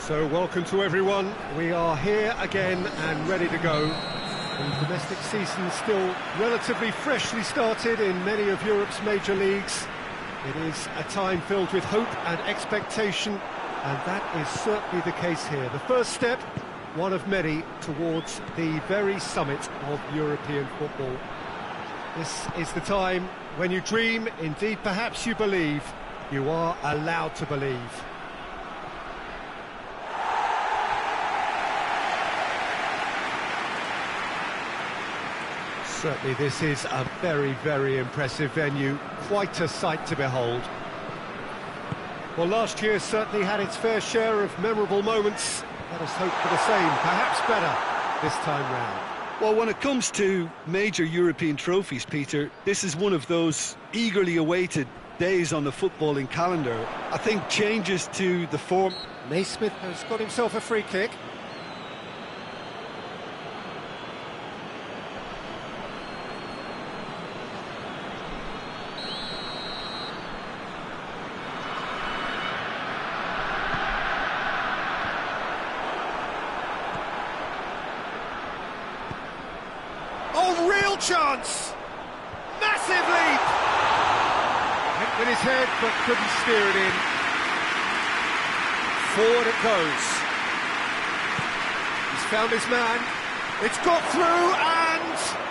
So welcome to everyone. We are here again and ready to go. The domestic season still relatively freshly started in many of Europe's major leagues. It is a time filled with hope and expectation, and that is certainly the case here. The first step, one of many, towards the very summit of European football. This is the time when you dream, indeed perhaps you believe. You are allowed to believe. Certainly this is a very, very impressive venue, quite a sight to behold. Well, last year certainly had its fair share of memorable moments. Let us hope for the same, perhaps better this time round. Well, when it comes to major European trophies, Peter, this is one of those eagerly awaited days on the footballing calendar. I think changes to the form... Naismith has got himself a free kick. Oh, real chance! Massive leap! Hit with his head, but couldn't steer it in. Forward it goes. He's found his man. It's got through and...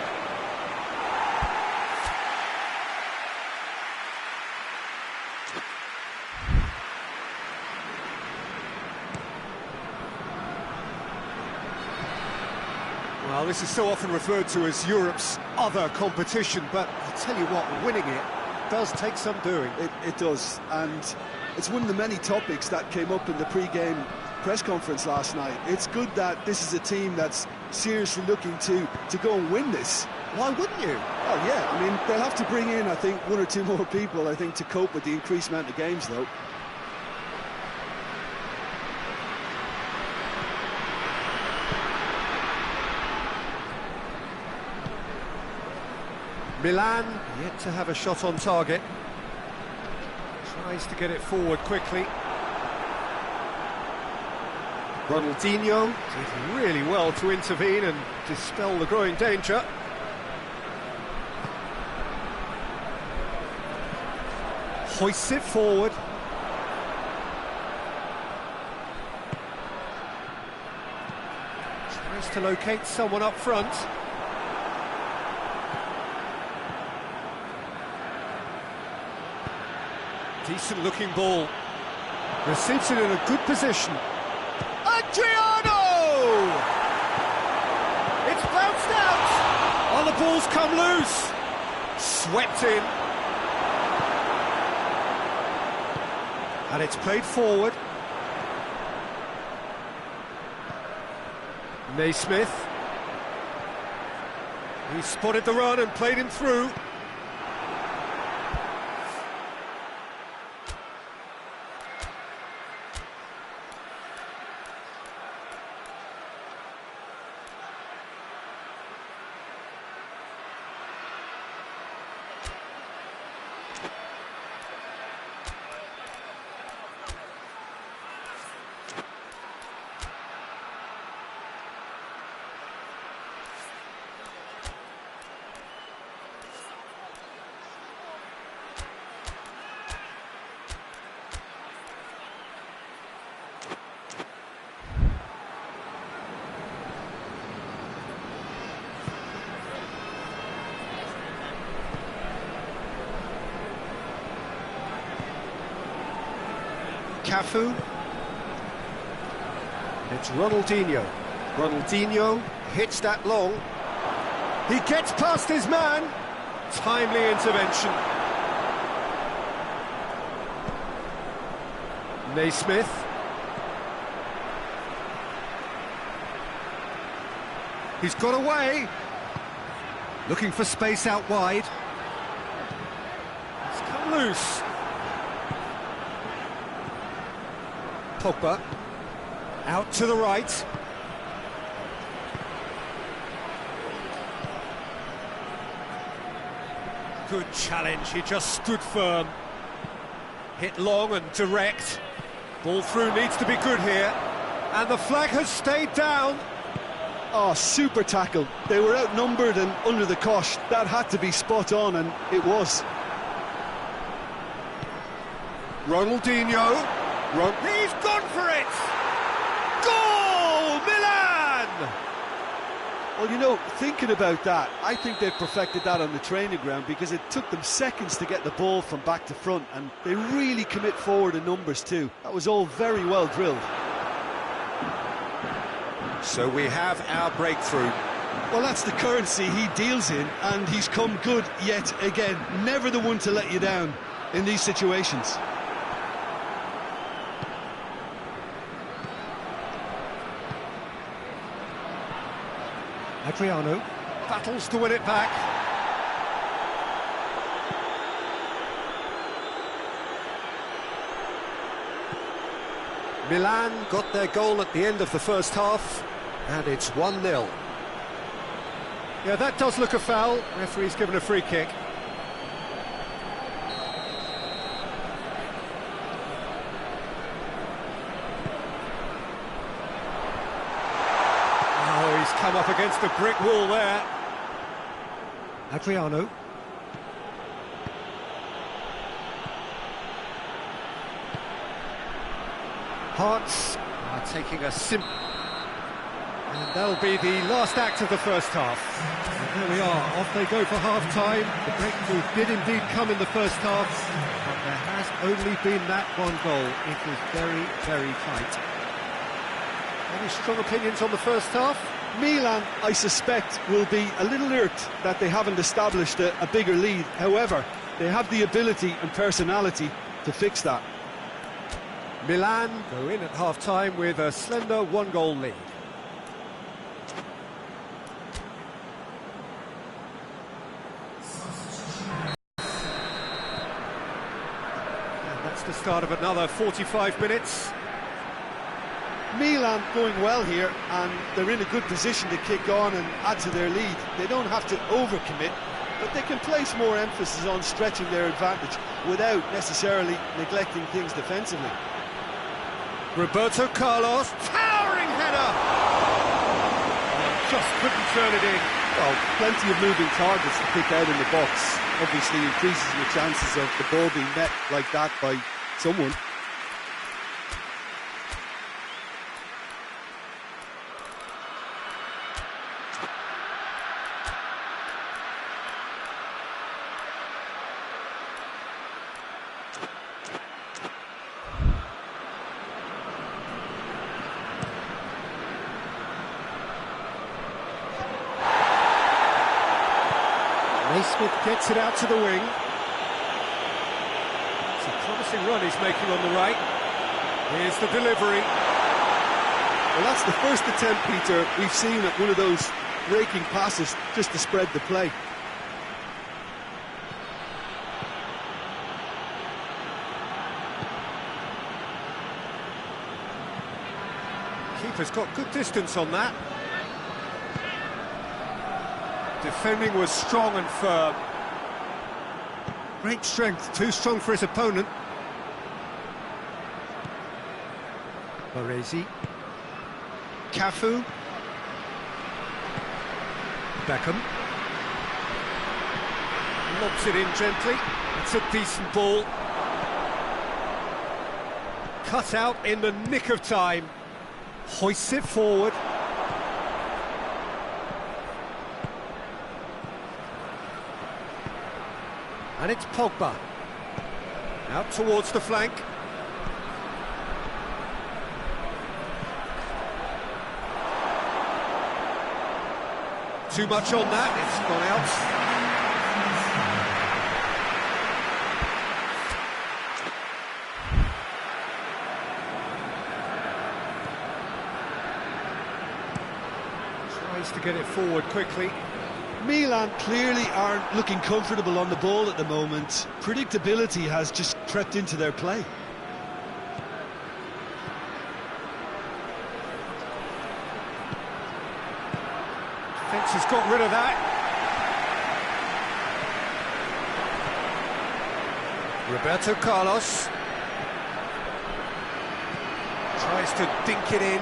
Well, this is so often referred to as Europe's other competition, but I'll tell you what, winning it does take some doing. It does, and it's one of the many topics that came up in the pre-game press conference last night. It's good that this is a team that's seriously looking to go and win this. Why wouldn't you? Oh, yeah, I mean, they'll have to bring in, I think, one or two more people, I think, to cope with the increased amount of games, though. Milan yet to have a shot on target. Tries to get it forward quickly. Ronaldinho did really well to intervene and dispel the growing danger. Hoists it forward. Tries to locate someone up front. Decent looking ball. Receives it in a good position. Adriano! It's bounced out! Oh, the ball's come loose! Swept in. And it's played forward. Naismith. He spotted the run and played him through. Cafu. It's Ronaldinho. Ronaldinho hits that long. He gets past his man. Timely intervention. Naismith. He's got away. Looking for space out wide. It's come loose. Pogba, out to the right. Good challenge, he just stood firm. Hit long and direct. Ball through needs to be good here. And the flag has stayed down. Oh, super tackle. They were outnumbered and under the cosh. That had to be spot on, and it was. Ronaldinho. He's gone for it! Goal! Milan! Well, you know, thinking about that, I think they've perfected that on the training ground, because it took them seconds to get the ball from back to front, and they really commit forward in numbers too. That was all very well drilled. So we have our breakthrough. Well, that's the currency he deals in, and he's come good yet again. Never the one to let you down in these situations. Adriano battles to win it back. Milan got their goal at the end of the first half, and it's 1-0. Yeah, that does look a foul. Referee's given a free kick. Oh, he's come up against a brick wall there. Adriano. Hearts are taking a and that'll be the last act of the first half. And there we are, off they go for half-time. The breakthrough did indeed come in the first half, but there has only been that one goal. It was very, very tight. Any strong opinions on the first half? Milan, I suspect, will be a little irked that they haven't established a bigger lead. However, they have the ability and personality to fix that. Milan go in at half-time with a slender one-goal lead. And that's the start of another 45 minutes. Milan going well here, and they're in a good position to kick on and add to their lead. They don't have to overcommit, but they can place more emphasis on stretching their advantage without necessarily neglecting things defensively. Roberto Carlos, towering header! Just couldn't turn it in. Well, plenty of moving targets to pick out in the box. Obviously increases your chances of the ball being met like that by someone. Naismith gets it out to the wing. It's a promising run he's making on the right. Here's the delivery. Well, that's the first attempt, Peter, we've seen at one of those raking passes just to spread the play. Keeper's got good distance on that. Defending was strong and firm. Great strength, too strong for his opponent. Baresi. Cafu. Beckham. Lobs it in gently. It's a decent ball. Cut out in the nick of time. Hoists it forward. And it's Pogba. Out towards the flank. Too much on that, it's gone out. Tries to get it forward quickly. Milan clearly aren't looking comfortable on the ball at the moment. Predictability has just crept into their play. Defence has got rid of that. Roberto Carlos tries to dink it in.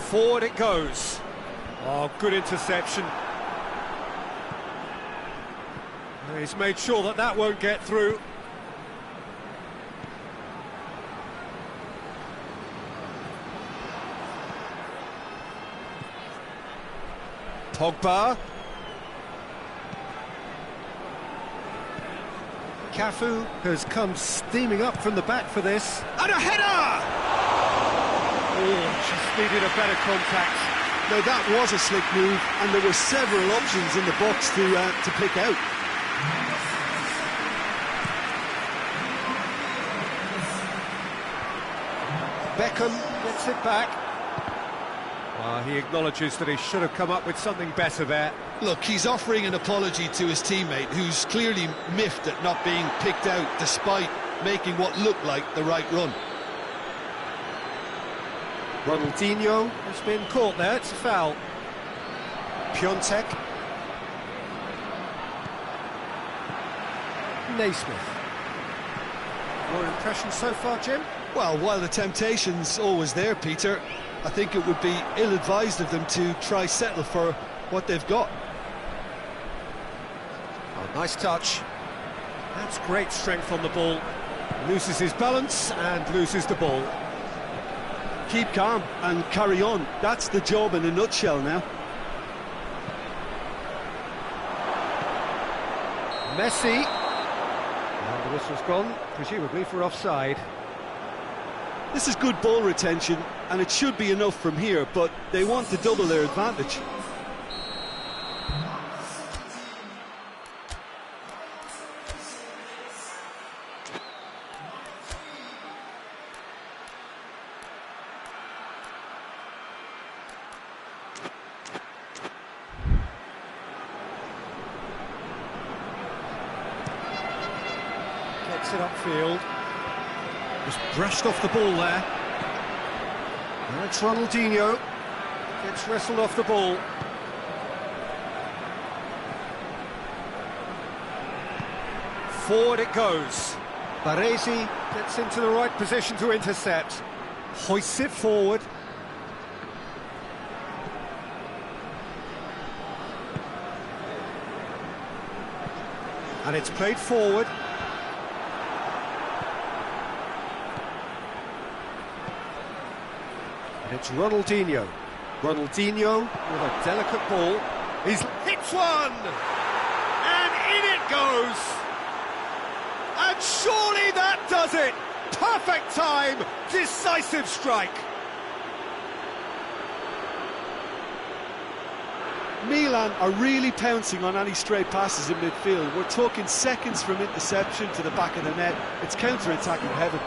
Forward it goes. Oh, good interception. He's made sure that that won't get through. Pogba. Cafu has come steaming up from the back for this. And a header! Oh, just needed a better contact. Now that was a slick move, and there were several options in the box to pick out. Beckham gets it back. He acknowledges that he should have come up with something better there. Look, he's offering an apology to his teammate, who's clearly miffed at not being picked out despite making what looked like the right run. Ronaldinho has been caught there, it's a foul. Piontek. Naismith. Your impression so far, Jim? Well, while the temptation's always there, Peter, I think it would be ill-advised of them to try settle for what they've got. Oh, nice touch. That's great strength on the ball. Loses his balance and loses the ball. Keep calm and carry on. That's the job in a nutshell now. Messi. And the whistle's gone, presumably for offside. This is good ball retention, and it should be enough from here, but they want to double their advantage. Gets it upfield. Just brushed off the ball there. Now it's Ronaldinho. Gets wrestled off the ball. Forward it goes. Baresi gets into the right position to intercept. Hoists it forward. And it's played forward. It's Ronaldinho. Ronaldinho with a delicate ball. He's hits one! And in it goes! And surely that does it! Perfect time! Decisive strike! Milan are really pouncing on any stray passes in midfield. We're talking seconds from interception to the back of the net. It's counter-attacking heaven.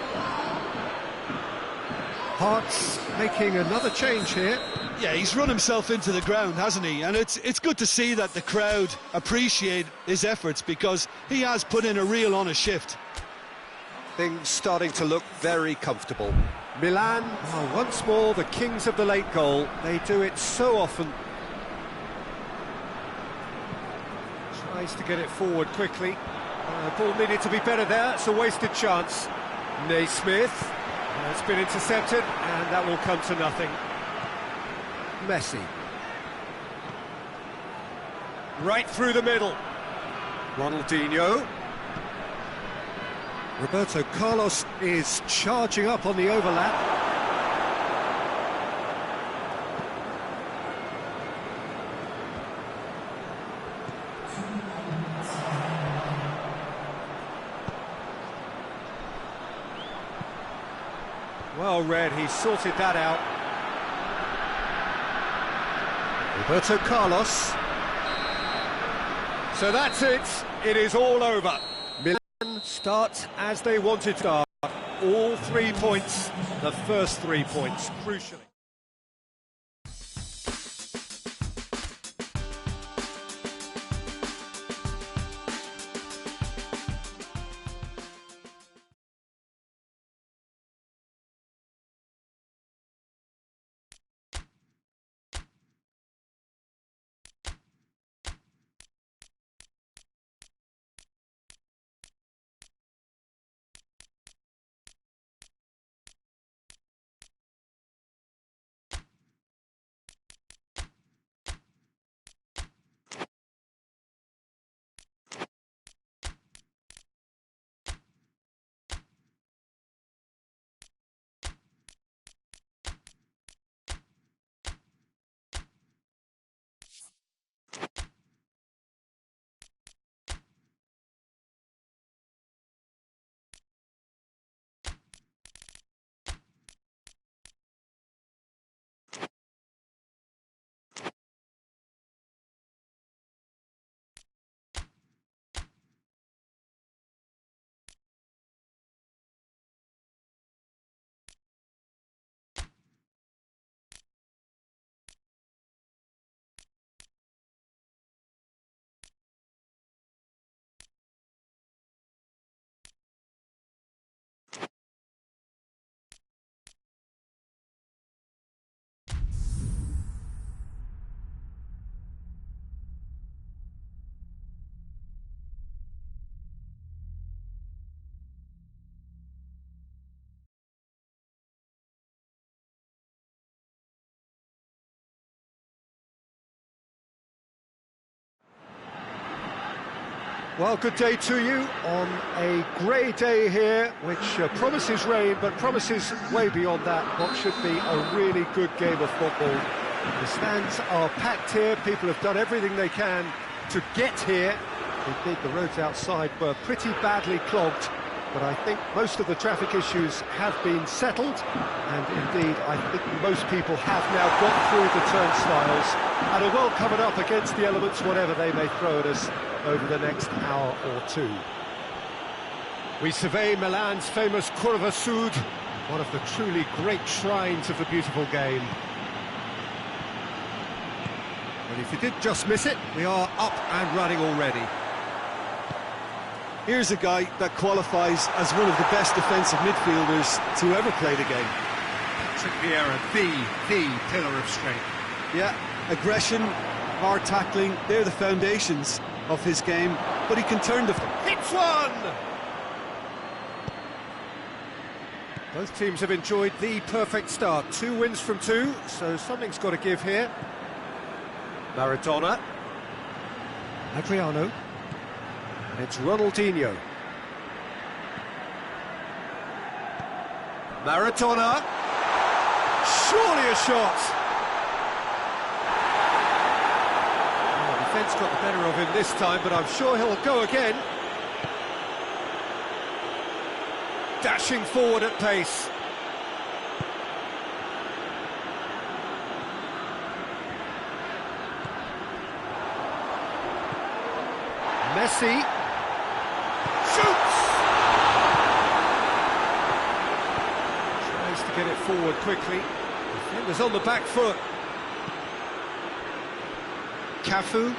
Hearts making another change here. Yeah, he's run himself into the ground, hasn't he? And it's good to see that the crowd appreciate his efforts, because he has put in a real honest shift. Things starting to look very comfortable. Milan are once more the kings of the late goal. They do it so often. Tries to get it forward quickly. Ball needed to be better there. It's a wasted chance. Naismith. It's been intercepted, and that will come to nothing. Messi. Right through the middle. Ronaldinho. Roberto Carlos is charging up on the overlap. Well read, he sorted that out. Roberto Carlos. So that's it, it is all over. Milan start as they wanted to start. All 3 points, the first 3 points, crucially. Well, good day to you on a grey day here, which promises rain, but promises way beyond that what should be a really good game of football. The stands are packed here, people have done everything they can to get here. Indeed, the roads outside were pretty badly clogged, but I think most of the traffic issues have been settled, and indeed, I think most people have now got through the turnstiles and are well covered up against the elements, whatever they may throw at us over the next hour or two. We survey Milan's famous Curva Sud, one of the truly great shrines of the beautiful game. And if you did just miss it, we are up and running already. Here's a guy that qualifies as one of the best defensive midfielders to ever play the game. Patrick Vieira, the pillar of strength. Yeah, aggression, hard tackling, they're the foundations of his game, but he can turn the... Hits one! Both teams have enjoyed the perfect start. 2 wins from 2, so something's got to give here. Maradona. Adriano. And it's Ronaldinho. Maradona. Surely a shot. Oh, the defence got the better of him this time, but I'm sure he'll go again. Dashing forward at pace. Messi shoots! Tries to get it forward quickly. Defenders on the back foot. Cafu.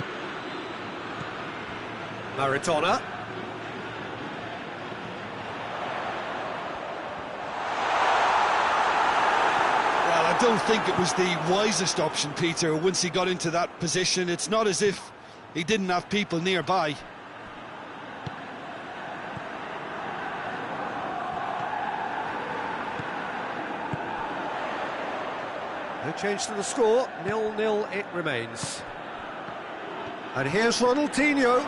Maradona. Well, I don't think it was the wisest option, Peter, once he got into that position. It's not as if he didn't have people nearby. No change to the score, 0-0 it remains. And here's Ronaldinho.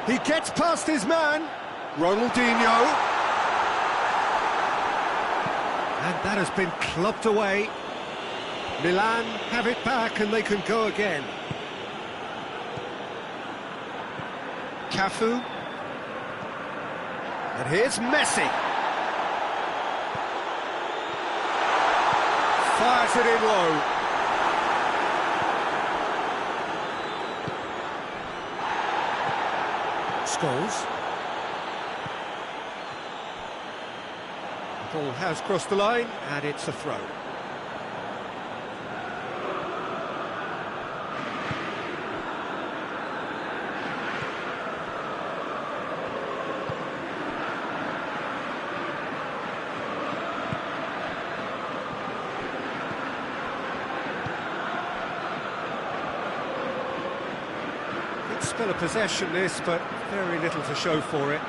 He gets past his man. Ronaldinho. And that has been clubbed away. Milan have it back and they can go again. Cafu. And here's Messi. Fires it in low. Scholes. The ball has crossed the line and it's a throw. Spell of possession this, but very little to show for it.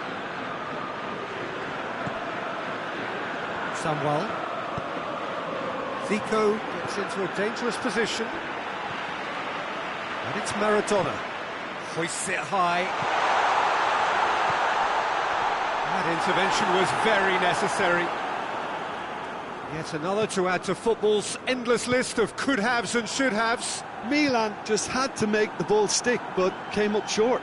Samuel. Zico gets into a dangerous position. And it's Maradona. Hoists it high. That intervention was very necessary. Yet another to add to football's endless list of could-haves and should-haves. Milan just had to make the ball stick, but came up short.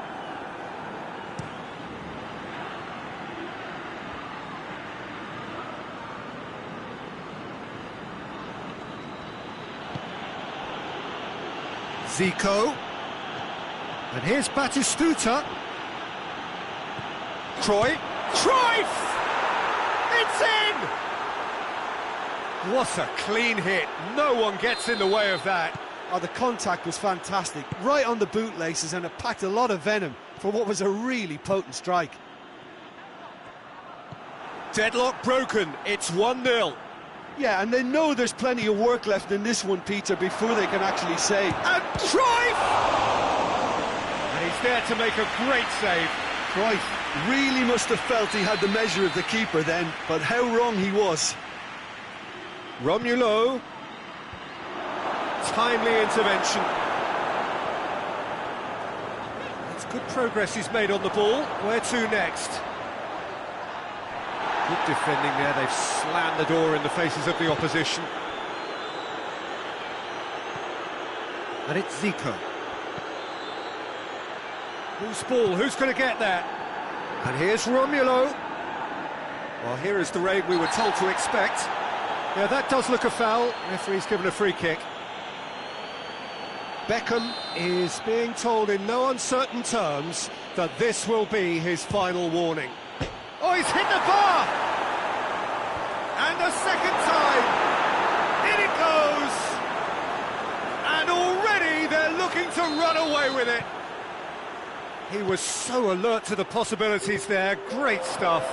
Zico. And here's Batistuta. Cruyff! It's in! What a clean hit. No one gets in the way of that. Oh, the contact was fantastic, right on the bootlaces, and it packed a lot of venom for what was a really potent strike. Deadlock broken, it's 1-0. Yeah, and they know there's plenty of work left in this one, Peter, before they can actually save. And Cruyff! And he's there to make a great save. Cruyff really must have felt he had the measure of the keeper then, but how wrong he was. Romulo. Timely intervention. It's Good progress he's made on the ball. Where to next? Good defending there. They've slammed the door in the faces of the opposition. And it's Zico. Whose ball? Who's going to get that? And here's Romulo. Well, here is the raid we were told to expect. Yeah, that does look a foul. Referee's given a free kick. Beckham is being told in no uncertain terms that this will be his final warning. Oh, he's hit the bar! And a second time! In it goes! And already they're looking to run away with it. He was so alert to the possibilities there. Great stuff.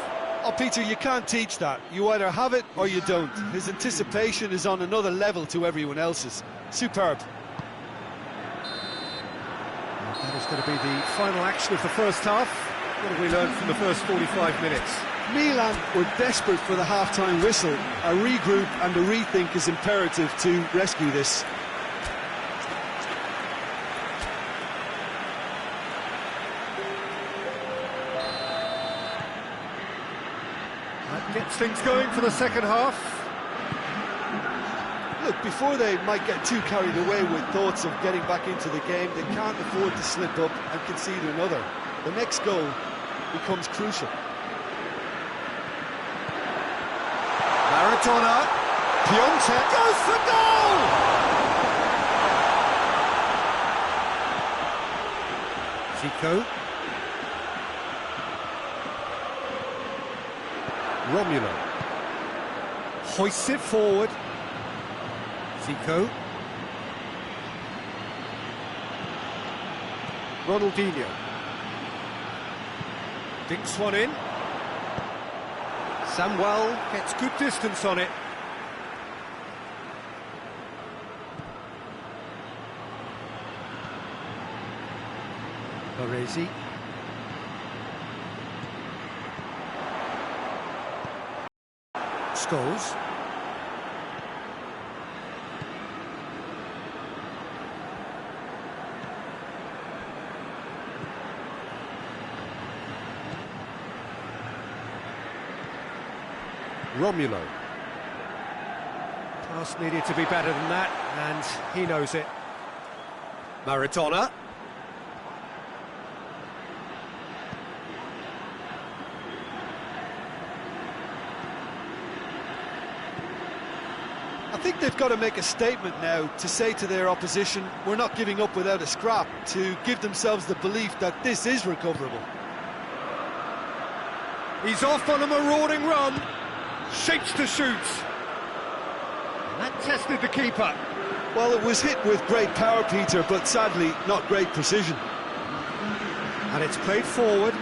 Oh, Peter, you can't teach that. You either have it or you don't. His anticipation is on another level to everyone else's. Superb. That is going to be the final action of the first half. What have we learned from the first 45 minutes? Milan were desperate for the half-time whistle. A regroup and a rethink is imperative to rescue this. That gets things going for the second half. Look, before they might get too carried away with thoughts of getting back into the game, they can't afford to slip up and concede another. The next goal becomes crucial. Maradona, Piontek goes for goal! Zico. Romulo. Hoists it forward. Zico. Ronaldinho. Dinks one in. Samuel gets good distance on it. Baresi. Scholes. Romulo. Pass needed to be better than that, and he knows it. Maradona. I think they've got to make a statement now to say to their opposition, we're not giving up without a scrap, to give themselves the belief that this is recoverable. He's off on a marauding run. Shapes to shoot. And that tested the keeper. Well, it was hit with great power, Peter, but sadly not great precision. And it's played forward.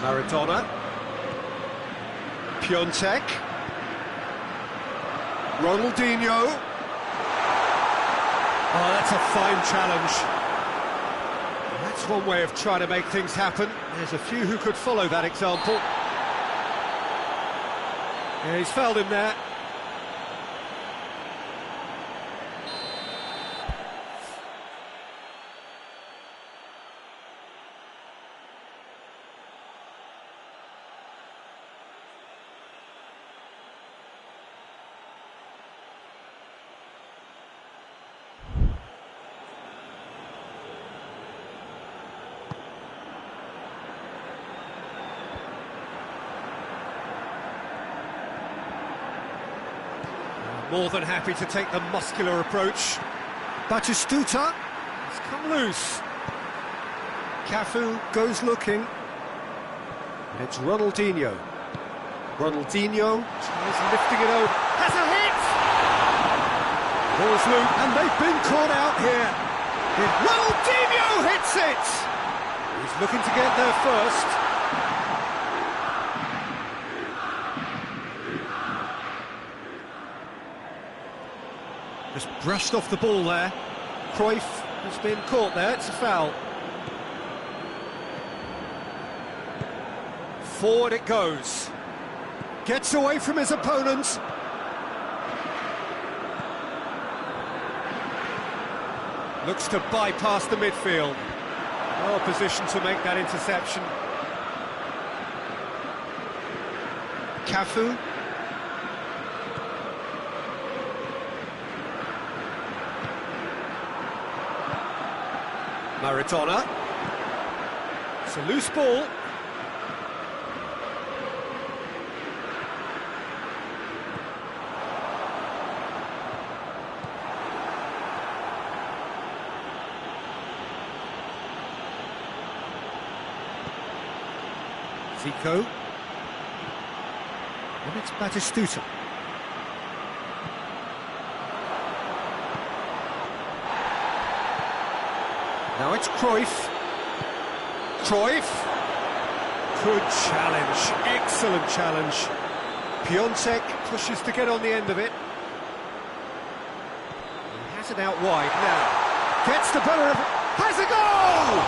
Maradona. Piontek. Ronaldinho. Oh, that's a fine challenge. And that's one way of trying to make things happen. There's a few who could follow that example. Yeah, he's fouled him there. More than happy to take the muscular approach. Batistuta has come loose. Cafu goes looking. And it's Ronaldinho. Ronaldinho tries lifting it over. Has a hit! Ball's loose, and they've been caught out here. Ronaldinho hits it! He's looking to get there first. Just brushed off the ball there. Cruyff has been caught there, it's a foul. Forward it goes. Gets away from his opponent. Looks to bypass the midfield. Well positioned to make that interception. Cafu. Maradona. It's a loose ball. Zico. And it's Batistuta. Now it's Cruyff. Cruyff. Good challenge, excellent challenge. Piontek pushes to get on the end of it. He has it out wide now. Gets the better of it. Has a goal!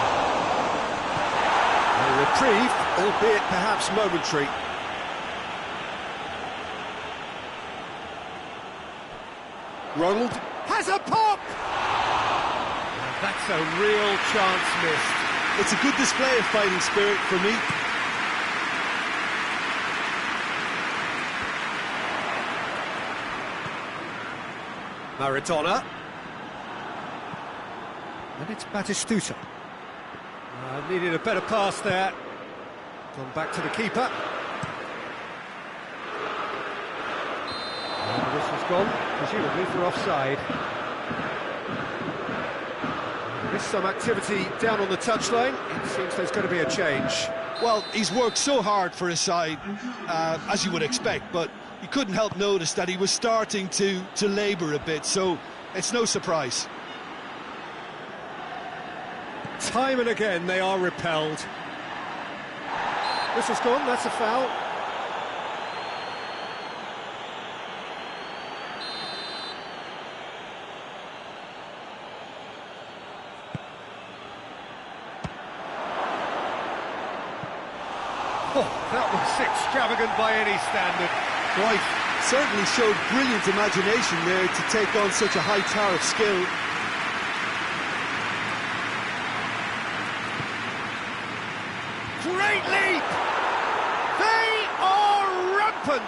A reprieve, albeit perhaps momentary. Ronald has a pop! That's a real chance missed. It's a good display of fighting spirit for me. Maradona. And it's Batistuta. Needed a better pass there. Gone back to the keeper. And this has gone, presumably for offside. There is some activity down on the touchline. It seems there's going to be a change. Well, he's worked so hard for his side, as you would expect, but you couldn't help notice that he was starting to labour a bit, so it's no surprise. Time and again they are repelled. This has gone, that's a foul. Oh, that was extravagant by any standard. Right, certainly showed brilliant imagination there to take on such a high tower of skill. Great leap! They are rampant!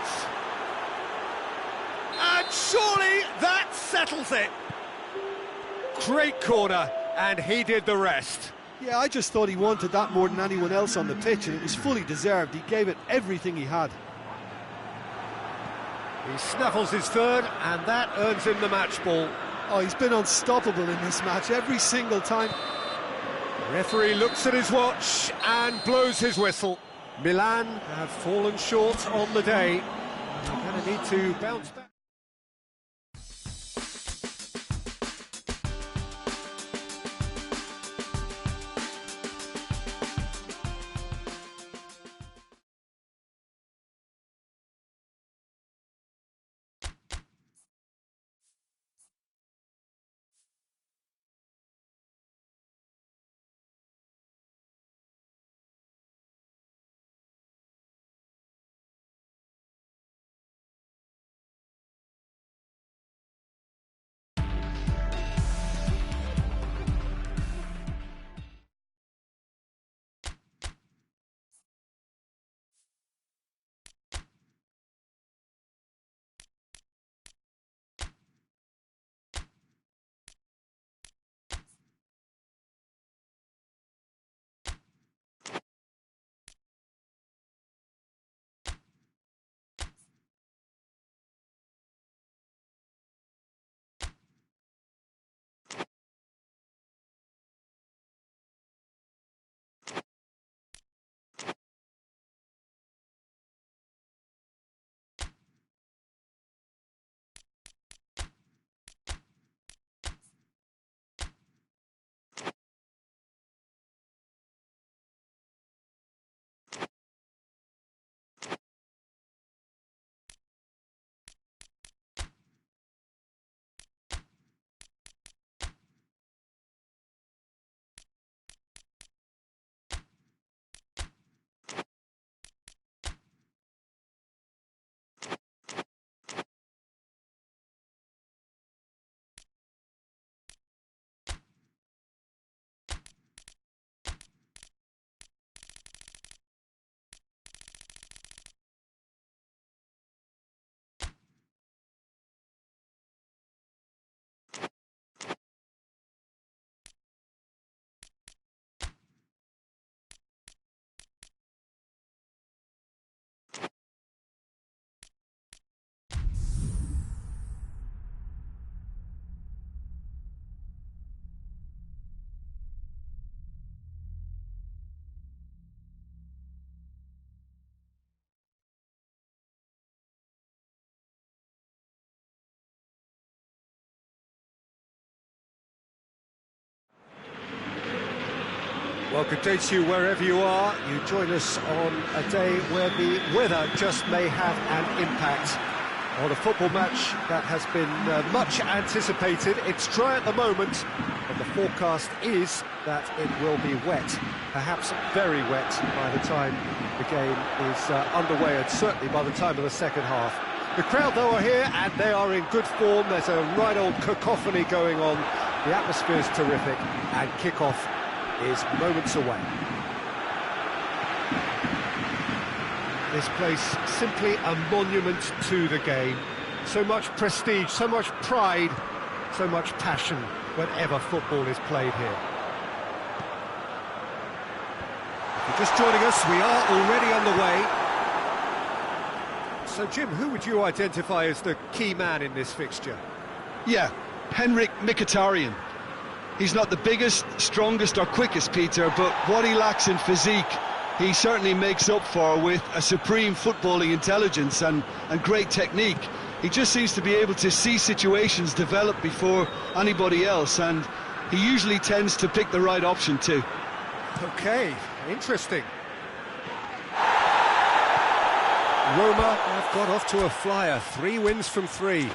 And surely that settles it. Great corner, and he did the rest. Yeah, I just thought he wanted that more than anyone else on the pitch, and it was fully deserved. He gave it everything he had. He snaffles his third, and that earns him the match ball. Oh, he's been unstoppable in this match every single time. Referee looks at his watch and blows his whistle. Milan have fallen short on the day. They're going to need to bounce back. Well, good day to you wherever you are. You join us on a day where the weather just may have an impact on a football match that has been much anticipated. It's dry at the moment, but the forecast is that it will be wet, perhaps very wet by the time the game is underway, and certainly by the time of the second half. The crowd, though, are here, and they are in good form. There's a right old cacophony going on. The atmosphere's terrific, and kick-off is moments away. This place simply a monument to the game. So much prestige, so much pride, so much passion whenever football is played here. If you're just joining us, we are already underway. So Jim, who would you identify as the key man in this fixture? Yeah, Henrik Mkhitaryan. He's not the biggest, strongest or quickest, Peter, but what he lacks in physique, he certainly makes up for with a supreme footballing intelligence and great technique. He just seems to be able to see situations develop before anybody else, and he usually tends to pick the right option too. Okay, interesting. Roma have got off to a flyer, 3 wins from 3.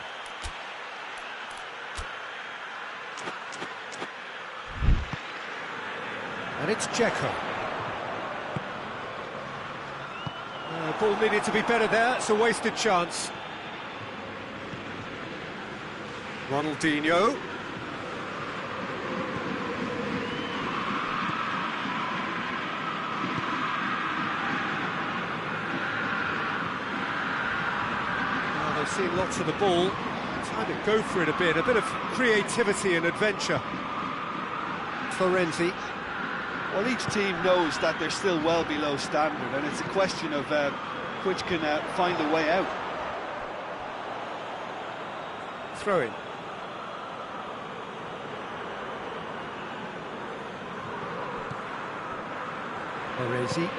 And it's Dzeko. Ball needed to be better there, it's a wasted chance. Ronaldinho. Well, they've seen lots of the ball, time to go for it a bit of creativity and adventure. Florenzi. Well, each team knows that they're still well below standard, and it's a question of which can find a way out. Throw in. Baresi.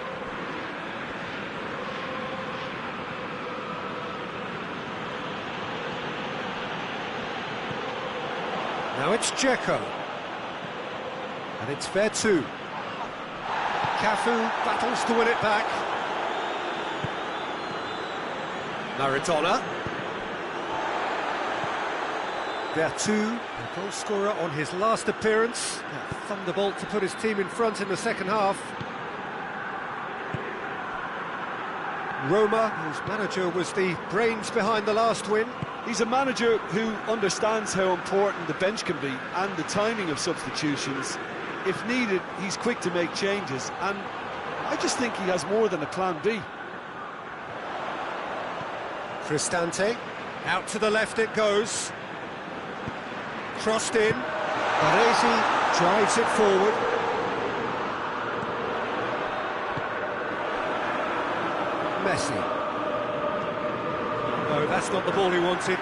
Now it's Dzeko. And it's Pes2020. Cafu battles to win it back. Maradona. Pes2020, the goal scorer on his last appearance. A thunderbolt to put his team in front in the second half. Roma, whose manager was the brains behind the last win. He's a manager who understands how important the bench can be and the timing of substitutions. If needed, he's quick to make changes, and I just think he has more than a plan B. Cristante, out to the left it goes. Crossed in. Baresi drives it forward. Messi. No, that's not the ball he wanted.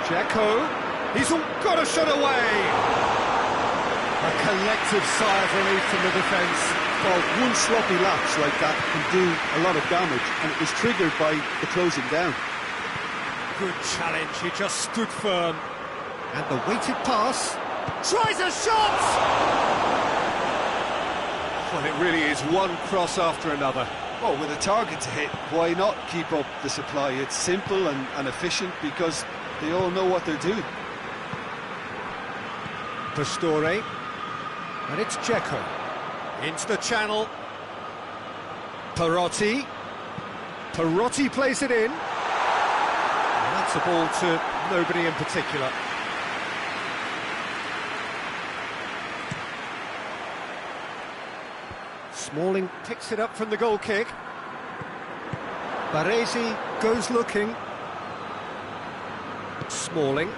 Dzeko. He's got a shot away. A collective sigh of relief from the defence. Well, one sloppy lapse like that can do a lot of damage, and it was triggered by the closing down. Good challenge, he just stood firm. And the weighted pass. Tries a shot! Well, it really is one cross after another. Well, with a target to hit, why not keep up the supply? It's simple and efficient because they all know what they're doing. Pastore. And it's Dzeko. Into the channel. Perotti. Perotti plays it in. And that's a ball to nobody in particular. Smalling picks it up from the goal kick. Baresi goes looking. Smalling.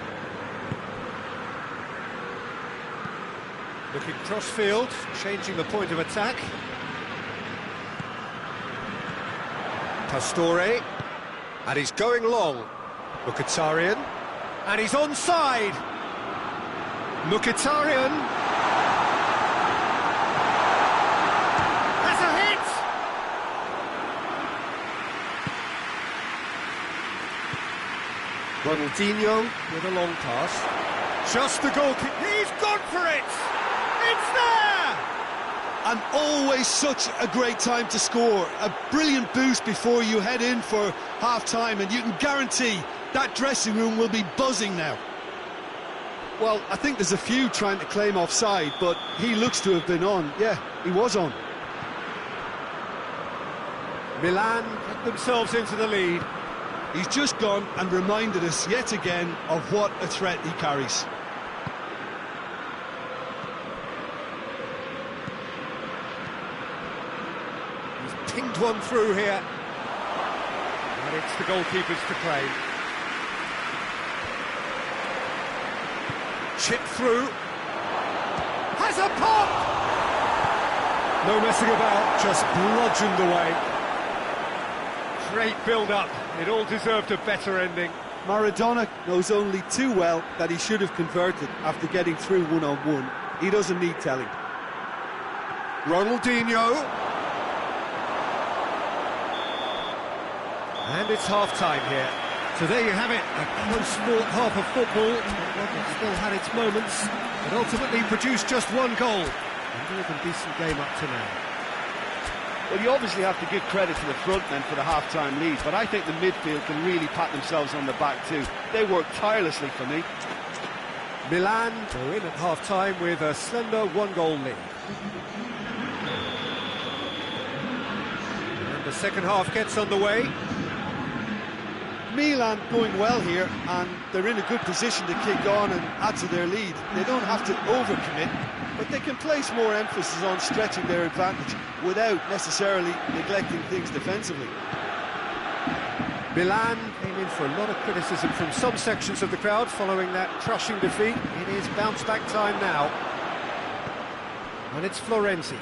Looking cross-field, changing the point of attack. Pastore. And he's going long. Mkhitaryan. And he's onside. Mkhitaryan. Has a hit! Ronaldinho with a long pass. Just the goal kick. He's gone for it! It's there! And always such a great time to score. A brilliant boost before you head in for half-time, and you can guarantee that dressing room will be buzzing now. Well, I think there's a few trying to claim offside, but he looks to have been on. Yeah, he was on. Milan get themselves into the lead. He's just gone and reminded us yet again of what a threat he carries. He's pinged one through here. And it's the goalkeepers to claim. Chip through. Has a pop! No messing about, just bludgeoned away. Great build-up, it all deserved a better ending. Maradona knows only too well that he should have converted after getting through one-on-one. He doesn't need telling. Ronaldinho. And it's half-time here. So there you have it, a close-fought half of football. It still had its moments, but ultimately produced just one goal. A more than decent game up to now. Well, you obviously have to give credit to the front men for the half-time lead, but I think the midfield can really pat themselves on the back too. They worked tirelessly for me. Milan go in at half-time with a slender one-goal lead. And the second half gets underway. Milan going well here, and they're in a good position to kick on and add to their lead. They don't have to overcommit, but they can place more emphasis on stretching their advantage without necessarily neglecting things defensively. Milan came in for a lot of criticism from some sections of the crowd following that crushing defeat. It is bounce-back time now. And it's Florenzi.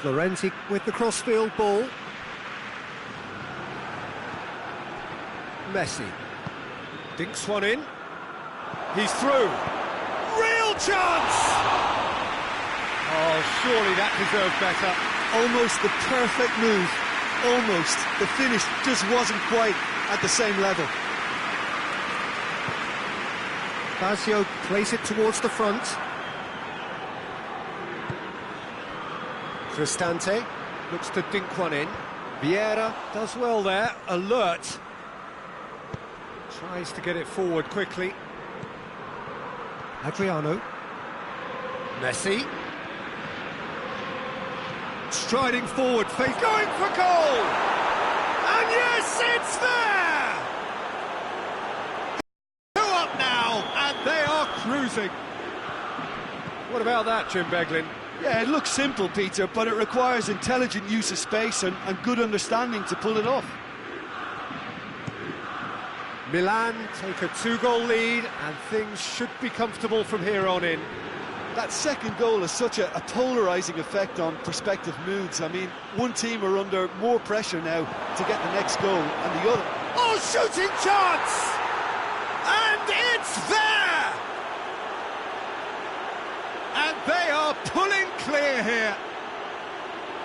Florenzi with the cross-field ball. Messi. Dinks one in. He's through. Real chance! Oh, surely that deserved better. Almost the perfect move. Almost. The finish just wasn't quite at the same level. Fazio plays it towards the front. Cristante looks to dink one in. Vieira does well there, alert. Tries to get it forward quickly. Adriano. Messi. Striding forward, face going for goal! And yes, it's there! Two up now, and they are cruising. What about that, Jim Beglin? Yeah, it looks simple, Peter, but it requires intelligent use of space and good understanding to pull it off. Milan take a two-goal lead, and things should be comfortable from here on in. That second goal has such a polarising effect on prospective moods. I mean, one team are under more pressure now to get the next goal, and the other... Oh, shooting chance! And it's there! And they are pulling clear here.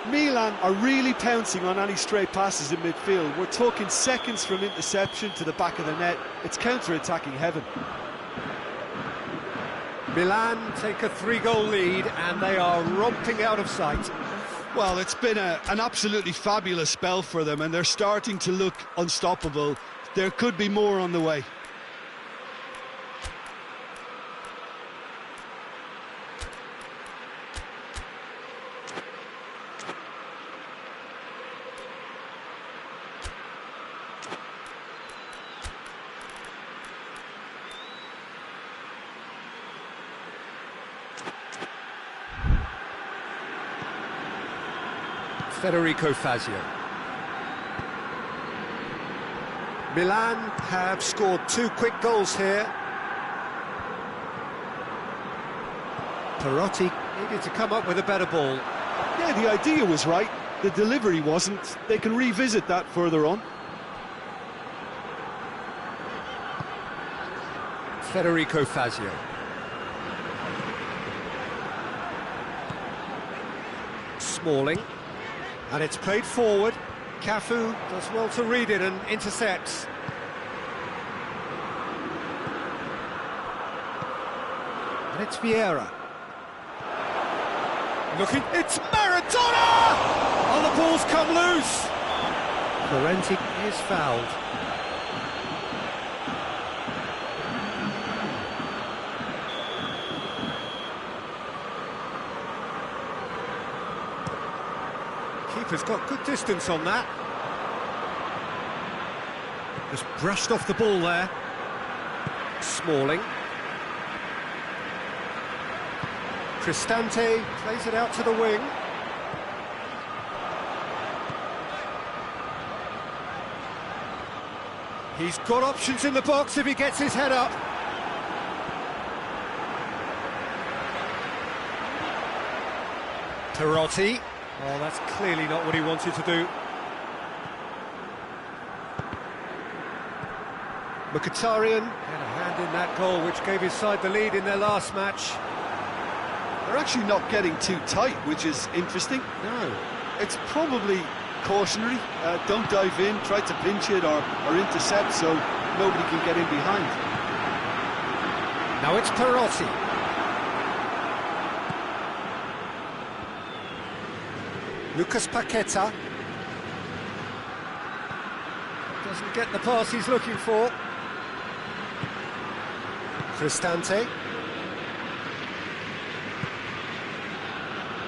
Milan are really pouncing on any stray passes in midfield. We're talking seconds from interception to the back of the net. It's counter-attacking heaven. Milan take a three-goal lead, and they are romping out of sight. Well, it's been an absolutely fabulous spell for them, and they're starting to look unstoppable. There could be more on the way. Federico Fazio. Milan have scored two quick goals here. Perotti needed to come up with a better ball. Yeah, the idea was right. The delivery wasn't. They can revisit that further on. Federico Fazio. Smalling. And it's played forward. Cafu does well to read it and intercepts. And it's Vieira. Looking, it's Maradona! Oh, the ball's come loose. Laurenti is fouled. Keeper's got good distance on that. Just brushed off the ball there. Smalling. Cristante plays it out to the wing. He's got options in the box if he gets his head up. Perotti. Oh, that's clearly not what he wanted to do. Mkhitaryan had a hand in that goal, which gave his side the lead in their last match. They're actually not getting too tight, which is interesting. No. It's probably cautionary. Don't dive in, try to pinch it or intercept so nobody can get in behind. Now it's Perotti. Lucas Paqueta. Doesn't get the pass he's looking for. Cristante.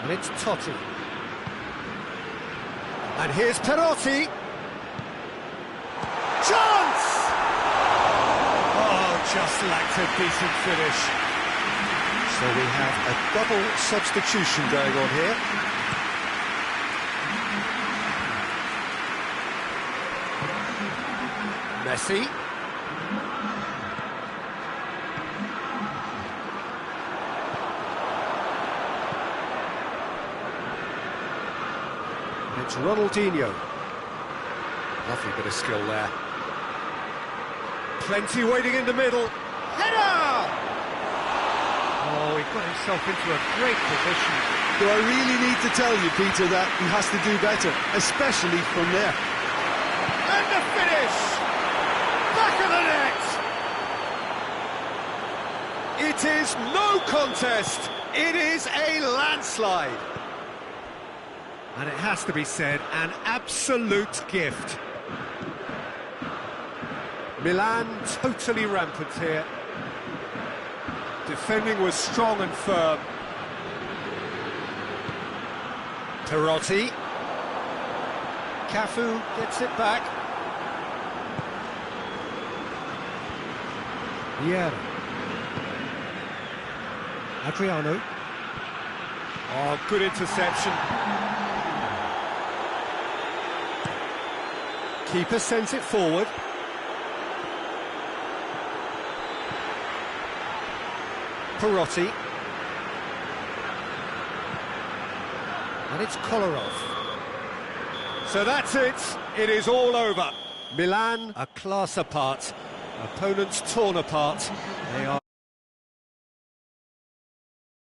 And it's Totti. And here's Perotti. Chance! Oh, just lacked a decent finish. So we have a double substitution going on here. Messi. It's Ronaldinho. Lovely bit of skill there. Plenty waiting in the middle. Header! Oh, he got himself into a great position. Do I really need to tell you, Peter, that he has to do better, especially from there? And the finish! Back of the net! It is no contest. It is a landslide. And it has to be said, an absolute gift. Milan totally rampant here. Defending was strong and firm. Perotti. Cafu gets it back. Vieira. Adriano. Oh, good interception. Keeper sends it forward. Perotti. And it's Kolarov. So that's it. It is all over. Milan, a class apart. Opponents torn apart. They are